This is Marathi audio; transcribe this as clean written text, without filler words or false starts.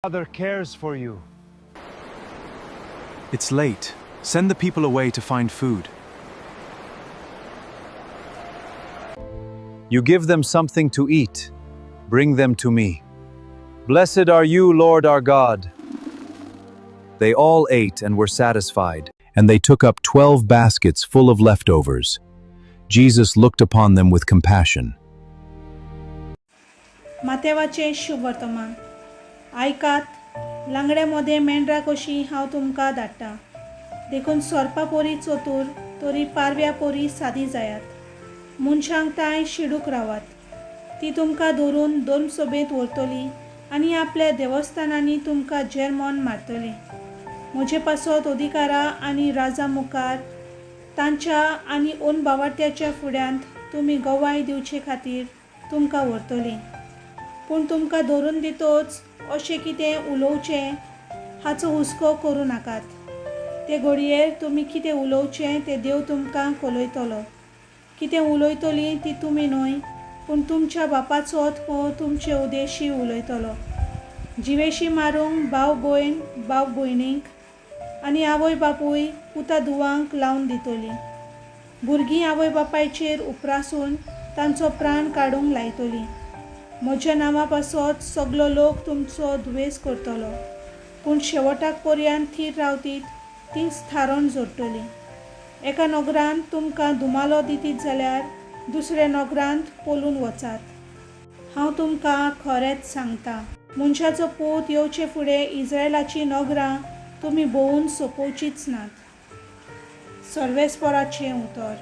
Father cares for you. It's late. Send the people away to find food. You give them something to eat. Bring them to me. Blessed are you, Lord our God. They all ate and were satisfied, and they took up 12 baskets full of leftovers. Jesus looked upon them with compassion. मातेवाचे शुभ वर्तमान आयकात लांगड्यामध्ये मेंढरा कशी हांव तुमकां धाडटा देखून सोरपा पोरी चतूर तोरी पारव्या पोरी सादी जायात मनशांक ताय शिडूक रावात ती तुमकां धरून दोन सोबेत व्हरतली आनी आपल्या देवस्थानांनी तुमकां जेरमोन मारतली म्हजे पासत अधिकारा आनी राजा मुखार तांच्या आनी ओन भावार्थ्याच्या फुड्यांत तुमी गवाय दिवचे खातीर तुमकां व्हरतली पूण तुमकां धरून दितोच अशें कितें उलोवचें हाचो हुस्को करूं नाकात ते घडयेर तुमी कितें उलोवचें तें देव तुमकां कळयतलो कितें उलयतली ती तुमी न्हय पूण तुमच्या बापाचो आत्मो तुमचे उदेशी उलयतलो जिवेशी मारूंक भाव भयणीक आनी आवय बापूय पुता धुवांक लावन दितली भुरगीं आवय बापायचेर उपरासून तांचो प्राण काडूंक लायतली म्हज्या नांवा पासत सगलो लोक तुमचो दुवेस करतलो पूण शेवटाक पर्यंत थीर रावतीत तीच थारोन जोडटली एका नगरांत तुमकां दुमालो दितीत जाल्यार दुसऱ्या नगरांत पळून वचात हांव तुमकां खरेंच सांगता मनशाचो पूत येवचे फुडें इस्रायलाची नगरां तुमी भोंवून सोंपोवचीच नात सर्वेस्पराचें उतर